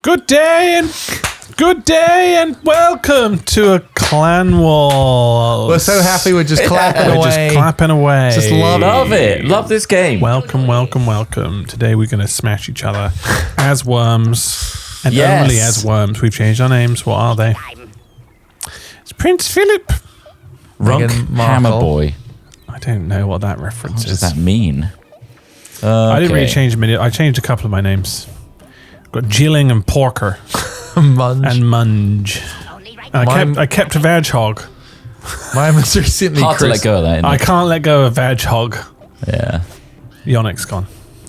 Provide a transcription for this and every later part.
Good day and welcome to a clan war. We're so happy we're just clapping away. We're just clapping away. Just love it. Love this game. Welcome. Today we're going to smash each other as worms. And Yes. only as worms. We've changed our names. What are they? It's Prince Philip. Runk Meghan Markle. Hammer Boy. I don't know what that reference What does is. that mean? I didn't really change them. I changed a couple of my names. Got Jilling and Porker. Munge. And Munge. And I kept a Vagehog. Mine was recently Hard to let go of that, isn't I it? can't let go of Vagehog. Yeah. Yonik's gone.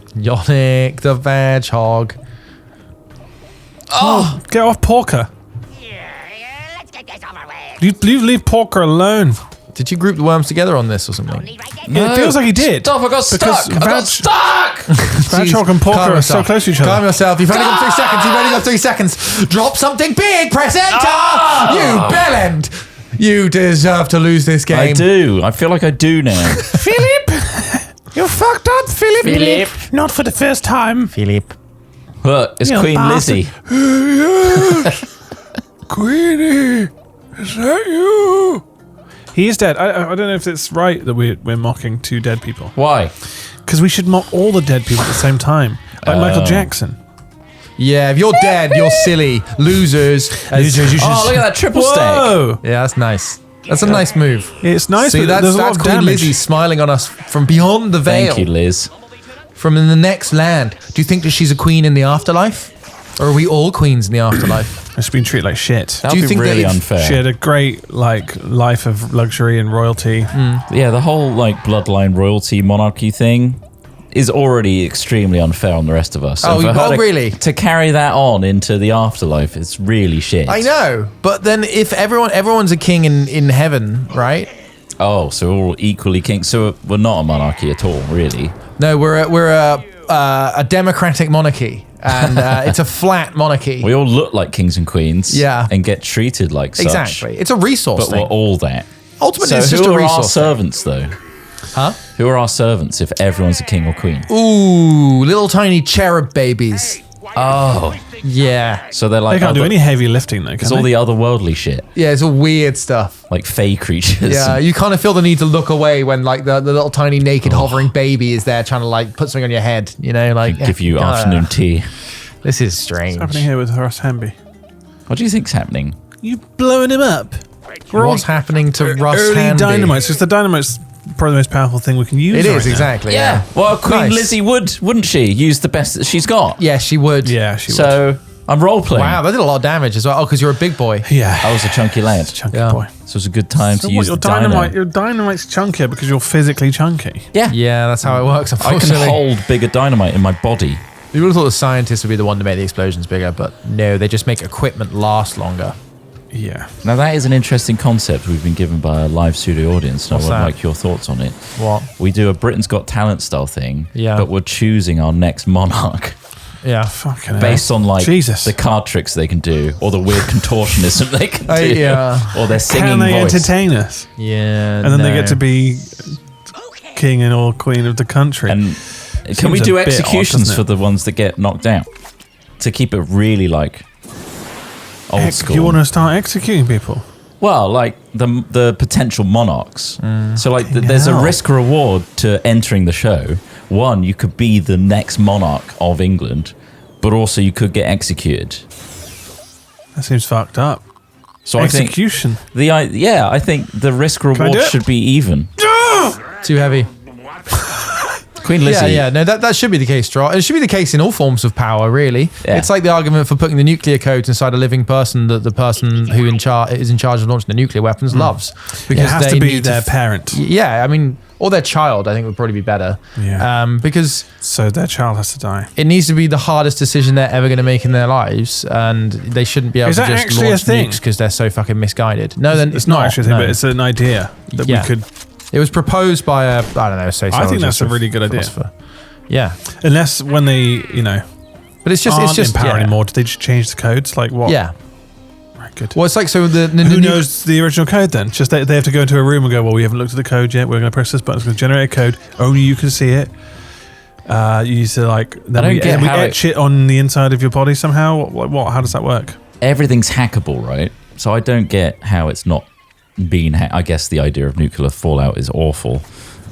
Yonic the Vagehog. Oh, get off Porker. Let's get this over with. You leave Porker alone. Did you group the worms together on this or something? It feels like he did. Stop, I got stuck. Because I got stuck. Vagehog and Porker are so close to each other. Calm yourself. You've only got 3 seconds. You've only got 3 seconds. Drop something big. Press enter. You bellend. You deserve to lose this game. I do. I feel like I do now. Philip! You fucked up, Philip. Philip. Not for the first time. Philip. Look, it's You Queen bastard. Lizzie. Queenie, is that you? He is dead. I don't know if it's right that we're mocking two dead people. Why? Because we should mock all the dead people at the same time. Like Michael Jackson. Yeah, if you're dead, you're silly. Losers. Losers, you should- Oh, look at that triple stack. Whoa! Yeah, that's nice. That's a nice move. It's nice, See, but there's a lot that's of Queen damage. Lizzie smiling on us from beyond the veil. Thank you, Liz. From in the next land. Do you think that she's a queen in the afterlife? Or are we all queens in the afterlife? She's been treated like shit. That Do you would be think that really if- unfair. She had a great life of luxury and royalty. Yeah, the whole bloodline royalty monarchy thing is already extremely unfair on the rest of us. Oh, And for her really? to carry that on into the afterlife, it's really shit. I know, but then if everyone's a king in heaven, right? Oh, so we're all equally kings. So we're not a monarchy at all, really. No, we're a democratic monarchy, and it's a flat monarchy. We all look like kings and queens, Yeah. and get treated like such. Exactly, it's a resource But thing. we're all that. Ultimately, So it's just who a are our resource thing. servants, though? Huh? Who are our servants if everyone's a king or queen? Ooh, little tiny cherub babies. Oh, Yeah, so they're They like can't do any heavy lifting though, It's can all they? the otherworldly shit, yeah, it's all weird stuff. like fey creatures. Yeah, you kind of feel the need to look away when like the little tiny naked hovering baby is there trying to like put something on your head. You know, like give you afternoon tea. This is strange. What's happening here with Horace Hamby? What do you think's happening? You blowing him up? What's happening to Russ Early Handy? dynamites, because the dynamite's probably the most powerful thing we can use. It right is now. exactly. Yeah. Well, Queen Nice. Lizzie wouldn't she? Use the best that she's got. Yeah, she would. Yeah, she would. So I'm role playing. Wow, that did a lot of damage as well. Oh, because you're a big boy. Yeah, I was a chunky lad. chunky Yeah. boy. So it's a good time So to what, use your the dynamite. dynamite? Your dynamite's chunkier because you're physically chunky. Yeah. Yeah, that's how it works. I can Unfortunately, hold bigger dynamite in my body. you would have thought the scientists would be the one to make the explosions bigger, but no, they just make equipment last longer. Yeah. Now that is an interesting concept we've been given by a live studio audience, and What's I would that? like your thoughts on it. What? We do a Britain's Got Talent style thing, Yeah. but we're choosing our next monarch Yeah. Fucking hell. based on like Jesus. the card tricks they can do, or the weird contortionism they can do, yeah. or their singing Can they voice. entertain us? Yeah. And then they get to be king and or queen of the country. And can we Seems do a bit odd, executions doesn't it? for the ones that get knocked out to keep it really like old school? You want to start executing people? Well, like the potential monarchs. So like Fucking there's a hell. risk reward to entering the show. One, you could be the next monarch of England, but also you could get executed. That seems fucked up. So I think Execution. I think the risk reward do it? should be even. too heavy. Queen Lizzie. Yeah, no, that should be the case, Straw. It should be the case in all forms of power, really. Yeah. It's like the argument for putting the nuclear codes inside a living person that the person who is in charge of launching the nuclear weapons loves. It has they to be need their parent. Yeah, I mean, or their child, I think would probably be better. Yeah. Because So their child has to die. it needs to be the hardest decision they're ever going to make in their lives, and they shouldn't be able Is to that just actually a launch thing? nukes because they're so fucking misguided. No, then It's not actually a thing, no. but it's an idea that Yeah. we could. It was proposed by a, I don't know, I think that's a really good idea. philosopher. Yeah, Unless when they, but it's aren't just in power yeah. anymore, do they just change the codes? Like what? Yeah. Right, good. Well, it's like so the Who knows the original code then? Just they have to go into a room and go, well, we haven't looked at the code yet. We're going to press this button. It's going to generate a code. Only you can see it. You used to then don't we get how etch it on the inside of your body somehow. What? How does that work? Everything's hackable, right? So I don't get how it's not being I guess the idea of nuclear fallout is awful,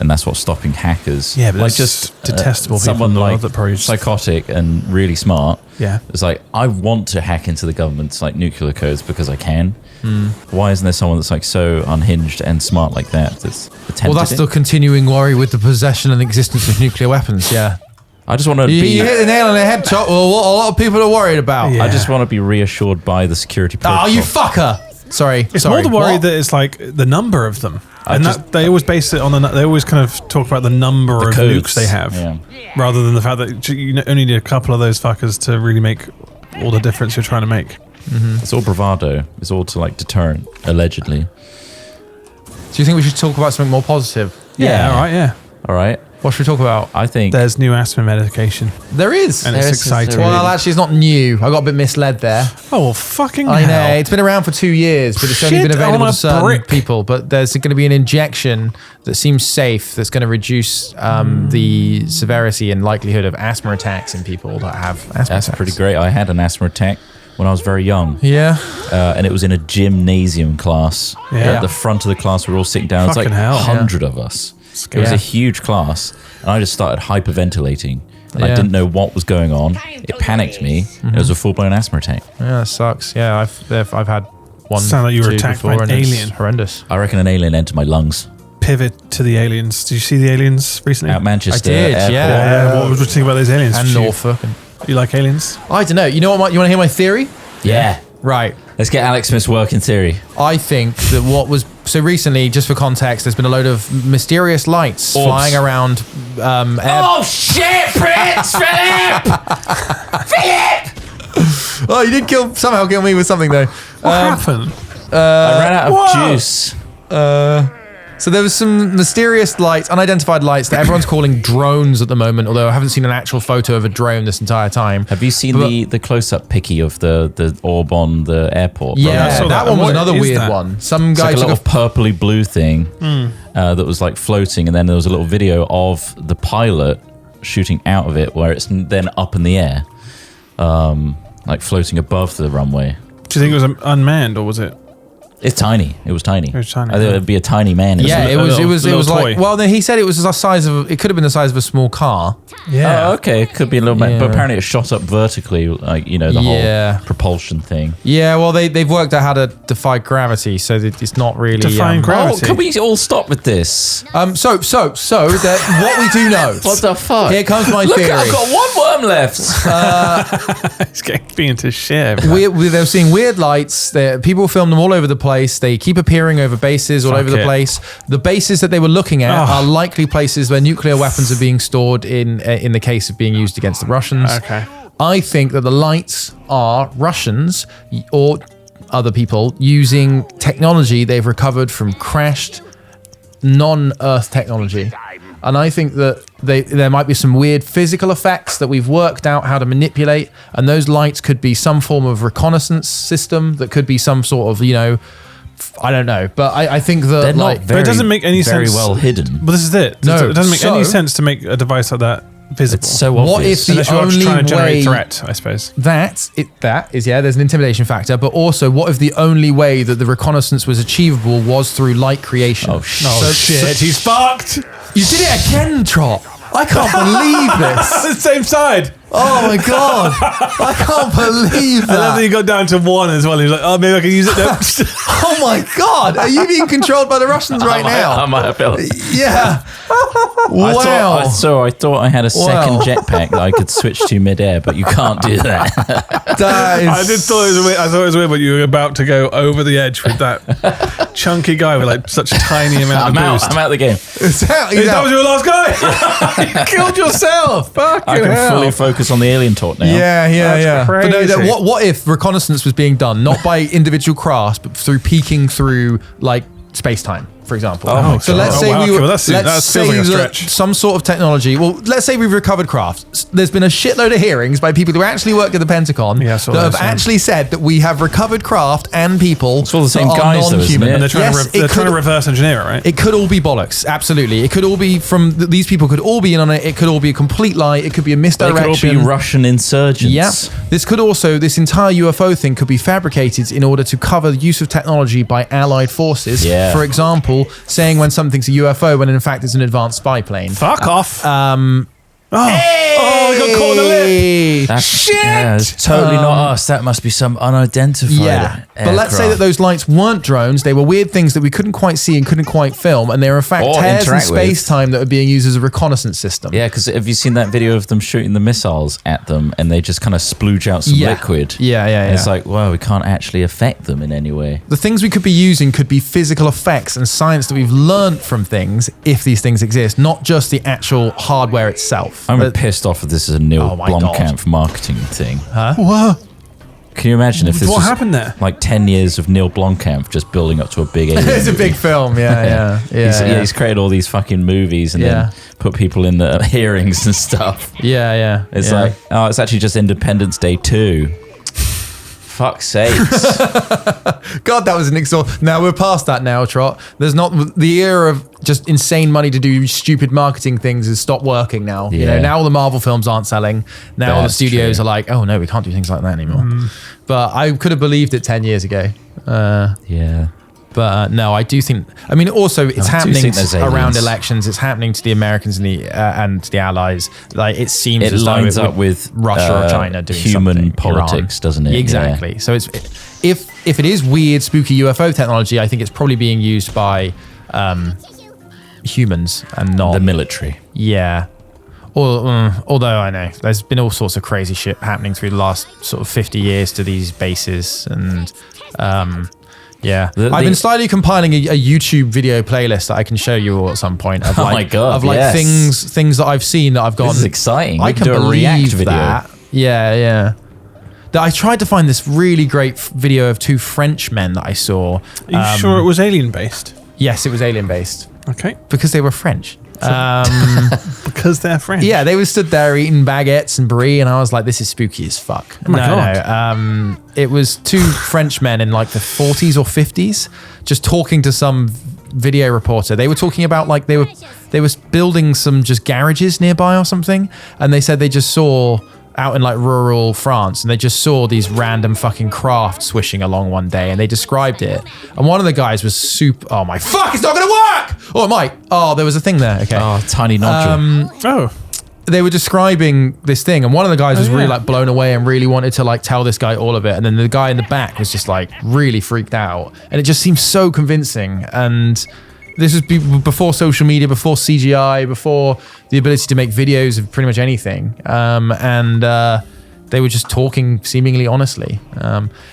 and that's what's stopping hackers. Yeah, but like it's just detestable people someone in the world like that probably psychotic and really smart. Yeah. It's like, I want to hack into the government's nuclear codes because I can. Why isn't there someone that's so unhinged and smart like that that's attempted Well, that's the continuing worry with the possession and existence of nuclear weapons. Yeah. I just want to You be. hit the nail on the head, Top. Well, what a lot of people are worried about. Yeah. I just want to be reassured by the security protocol. Oh, you fucker! Sorry. It's more the worry that it's the number of them, and they always base it on they always kind of talk about the number of codes. nukes they have, Yeah. rather than the fact that you only need a couple of those fuckers to really make all the difference you're trying to make. It's all bravado. It's all to deterrent, allegedly. Do you think we should talk about something more positive? Yeah. All right. Yeah. All right. What should we talk about? I think There's new asthma medication, There is. and it's exciting. Well, actually, it's not new. I got a bit misled there. Oh well, fucking I know. hell. It's been around for 2 years, but it's only Shit been available on a to certain brick. people. But there's going to be an injection that seems safe that's going to reduce the severity and likelihood of asthma attacks in people that have asthma that's attacks. pretty great. I had an asthma attack when I was very young. Yeah. And it was in a gymnasium class. Yeah. At the front of the class, we were all sitting down. It was Fucking like hell. 100 of us. It was Yeah. a huge class, and I just started hyperventilating. And I Yeah. didn't know what was going on. It panicked me. It was a full-blown asthma attack. Yeah, it sucks. Yeah, I've had one. Sound like you were two attacked before, by an and it's alien. Horrendous. I reckon an alien entered my lungs. Pivot to the aliens. Did you see the aliens recently? At Manchester I did, Airport. yeah. What was you think about those aliens? And Did you- Norfolk. You like aliens? I don't know. You know what? You want to hear my theory? Yeah. Right. Let's get Alex Smith's work in theory. I think that so recently, just for context, there's been a load of mysterious lights Orbs. flying around. Oh shit, Prince Philip! Philip! Oh, you did somehow kill me with something though. What happened? I ran out of whoa. juice. So there was some mysterious lights, unidentified lights that everyone's calling drones at the moment. Although I haven't seen an actual photo of a drone this entire time. Have you seen the close-up picky of the orb on the airport? Yeah, I saw that that. one was What another is weird that? one. Some It's guy like a took little purpley blue thing that was floating, and then there was a little video of the pilot shooting out of it, where it's then up in the air, floating above the runway. Do you think it was unmanned or was it? It's tiny. It was tiny. It was tiny, I thought it'd be a tiny man. Yeah, it was little like, toy. well, then he said it was the size of, it could have been the size of a small car. Yeah. Oh, okay. It could be a little bit, but apparently it shot up vertically, the Yeah. whole propulsion thing. Yeah, well, they've worked out how to defy gravity, so that it's not really Defying gravity. Oh, can we all stop with this? So that what we do know. What the fuck? Here comes my Look, theory. I've got one worm left. It's getting being into shit. They're seeing weird lights. People film them all over the place. They keep appearing over bases all Fuck over the it. place. The bases that they were looking at are likely places where nuclear weapons are being stored in the case of being used against the Russians. Okay. I think that the lights are Russians or other people using technology they've recovered from crashed non-Earth technology. And I think that there might be some weird physical effects that we've worked out how to manipulate, and those lights could be some form of reconnaissance system that could be some sort of, I don't know. But I think that They're not But it doesn't make any very sense. well hidden. But this is it. No, It doesn't make any so- sense to make a device like that visible. It's so What obvious. if Unless you're only trying to generate way- threat, I suppose. that is there's an intimidation factor, but also what if the only way that the reconnaissance was achievable was through light creation? Oh, shit. Oh shit, he's fucked! You did it again, Trop. I can't believe this. the same side! Oh my god. I can't believe I love that you that. got down to one as well. He's like, oh, maybe I can use it now. Oh my god. Are you being controlled by the Russians right I now? might have felt. Yeah. Wow. I thought I had a second Wow. jetpack that I could switch to midair, but you can't do that. That is I did thought it was weird. I thought it was weird when you were about to go over the edge with that chunky guy with such a tiny amount I'm of out. boost. I'm out of the game. It's out, he's That out. was your last guy. You killed yourself. Fucking I can hell. fully focus on the alien talk now. Yeah. That's But no, crazy. what if reconnaissance was being done not by individual crafts, but through peeking through like space time? for example. Oh my so God. let's say wow, we okay, were, well, that's let's feels say like a that stretch. some sort of technology. Well, let's say we've recovered craft. There's been a shitload of hearings by people who actually work at the Pentagon Yeah, I saw that have those, yeah. actually said that we have recovered craft and people. It's all the same that are guys, though, isn't non-human. it? And they're trying, Yes, they're trying to reverse engineer it, right? it could all be bollocks. Absolutely, it could all be from these people. Could all be in on it. It could all be a complete lie. It could be a They misdirection. could all be Russian insurgents. Yeah. This entire UFO thing could be fabricated in order to cover the use of technology by allied forces. Yeah. For example, saying when something's a UFO when in fact it's an advanced spy plane. Fuck off. Oh, we got caught in the lip. That's, Shit! Yeah, it's totally not us. That must be some unidentified Yeah, but let's say that aircraft. those lights weren't drones. They were weird things that we couldn't quite see and couldn't quite film, and they were in fact Or tears in interact with. space-time that are being used as a reconnaissance system. Yeah, because have you seen that video of them shooting the missiles at them and they just kind of splooge out some Yeah. liquid? Yeah. And it's like, well, we can't actually affect them in any way. The things we could be using could be physical effects and science that we've learned from things, if these things exist, not just the actual hardware itself. I'm But- pissed off if this is a Neil Oh my Blomkamp marketing thing. What? Can you imagine if this What was happened there? like 10 years of Neil Blomkamp just building up to a big alien It's a movie? big film, yeah. He's created all these fucking movies and Yeah. then put people in the hearings and stuff. Yeah. It's like, oh, it's actually just Independence Day 2. Fuck's sakes. God, that was an exhaust. Now we're past that now, Trot. There's not the era of just insane money to do stupid marketing things has stopped working now. You know, Yeah. now all the Marvel films aren't selling. Now all the That's studios true. are like, oh no, we can't do things like that anymore. But I could have believed it 10 years ago. Yeah. But no, I do think. I mean, also it's I do happening think there's around aliens. elections. It's happening to the Americans and the Allies. Like it seems It as though lines it up would- with Russia or China doing human something. politics, Iran. doesn't it? Exactly. So it's if it is weird, spooky UFO technology, I think it's probably being used by humans and not The military. yeah. Although I know there's been all sorts of crazy shit happening through the last sort of 50 years to these bases and yeah. I've been slightly compiling a YouTube video playlist that I can show you all at some point of Oh like, my God, of like yes. things that I've seen that I've gone. This is exciting. I We can do a believe React video. that. Yeah. That I tried to find this really great video of two Frenchmen that I saw. Are you sure it was alien based? Yes, it was alien based Okay. because they were French. Because they're French. Yeah, they were stood there eating baguettes and brie, and I was like, "This is spooky as fuck." Oh my God. No. It was two Frenchmen in like the 40s or 50s, just talking to some video reporter. They were talking about like they were building some just garages nearby or something, and they said they just saw out in like rural France, and they just saw these random fucking craft swishing along one day, and they described it. And one of the guys was super. Oh my fuck! It's not gonna work. Oh, it might. Oh, there was a thing there. Okay. Oh, tiny nodule. Oh. They were describing this thing, and one of the guys was really yeah. like blown away and really wanted to like tell this guy all of it, and then the guy in the back was just like really freaked out, and it just seemed so convincing. And this was before social media, before CGI, before the ability to make videos of pretty much anything, and they were just talking seemingly honestly.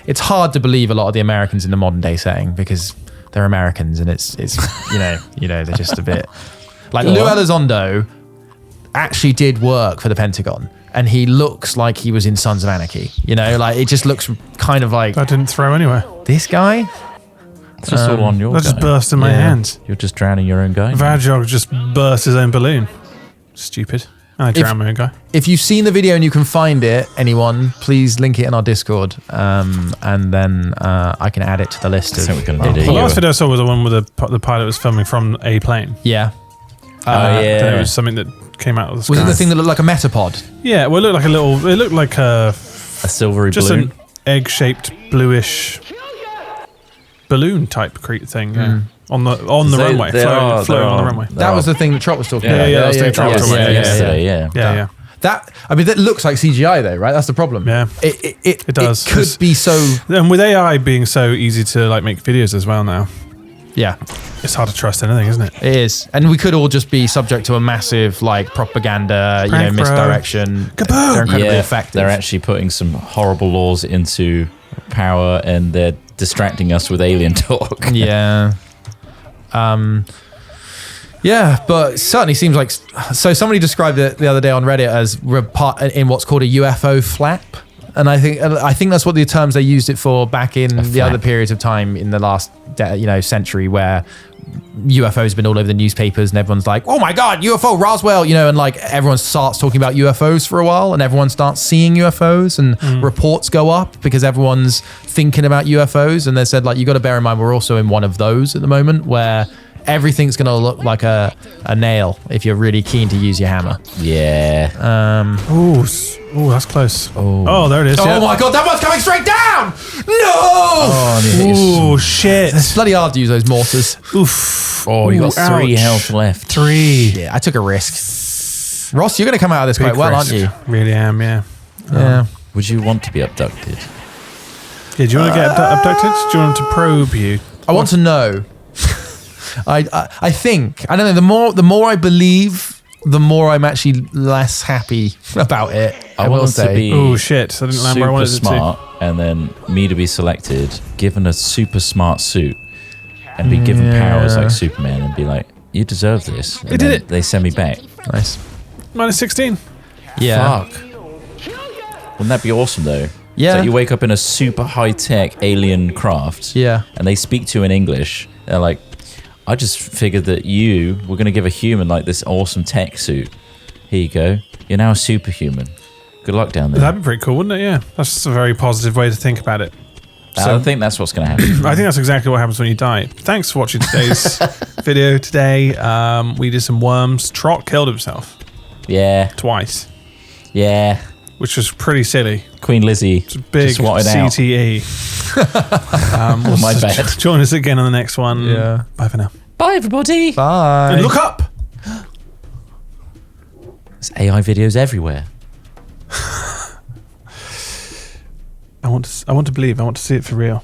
It's hard to believe a lot of the Americans in the modern day saying because they're Americans, and it's you know they're just a bit like Lou Elizondo actually did work for the Pentagon, and he looks like he was in Sons of Anarchy. You know, like it just looks kind of like That didn't throw anywhere. this guy. It's just all on your That just guy. burst in my yeah. hands. You're just drowning your own guy. Vajog just burst his own balloon. Stupid. I drowned my own guy. If you've seen the video and you can find it, anyone, please link it in our Discord, and then I can add it to the list. I think we're gonna of need it. The Yeah. last video I saw was the one where the pilot was filming from a plane. Yeah. Oh, Then yeah. it was something that came out of the sky. Was it the thing that looked like a metapod? Yeah, well, it looked like a A silvery just balloon. an egg-shaped bluish balloon type thing. Yeah. On the runway, floating on the runway. That was the thing that Trot was talking Yeah, about. yeah, that was the thing Trot was talking about. yesterday, yeah. Yeah. That I mean, that looks like CGI though, right? That's the problem. Yeah. It does. It could be so. And with AI being so easy to like make videos as well now, Yeah, it's hard to trust anything, isn't it? it is, and we could all just be subject to a massive like propaganda, Prank, bro. misdirection. Kaboom! They're incredibly Yeah, effective. they're actually putting some horrible laws into power, and they're distracting us with alien talk. Yeah. Yeah, but it certainly seems like. So somebody described it the other day on Reddit as we're part in what's called a UFO flap. And I think that's what the terms they used it for back in the other periods of time in the last century, where UFOs have been all over the newspapers and everyone's like, oh my God, UFO Roswell, and like everyone starts talking about UFOs for a while and everyone starts seeing UFOs and reports go up because everyone's thinking about UFOs. And they said, like, you got to bear in mind, we're also in one of those at the moment where everything's going to look like a nail if you're really keen to use your hammer. Yeah. Oh, that's close. Oh, there it is. Oh my God, that one's coming straight down! No! Oh, shit. It's bloody hard to use those mortars. Oof. Oh, you got 3 ouch. health left. 3. Yeah, I took a risk. Ross, you're going to come out of this quite well, aren't you? Really am, yeah. Yeah. Would you want to be abducted? Yeah, do you want to get abducted? Do you want them to probe you? I want to know. I think, I don't know, the more I believe, the more I'm actually less happy about it. I will want say. to be Oh shit, I didn't land where I wanted super smart, and then me to be selected, given a super smart suit, and be given powers like Superman, and be like, you deserve this. And They did it. They send me back. Nice. Minus 16. Yeah. Fuck. Wouldn't that be awesome, though? Yeah. So you wake up in a super high-tech alien craft, Yeah. and they speak to you in English. They're like, I just figured that you were going to give a human like this awesome tech suit. Here you go. You're now a superhuman. Good luck down there. That'd be pretty cool, wouldn't it? Yeah. That's just a very positive way to think about it. I think that's what's going to happen. I think that's exactly what happens when you die. Thanks for watching today's video today. We did some worms. Trot killed himself Yeah. twice, Yeah. which was pretty silly. Queen Lizzie Big just swatted out. CTE. My bad. Join us again on the next one. Yeah. Bye for now. Bye, everybody. Bye. And look up. There's AI videos everywhere. I want to believe. I want to see it for real.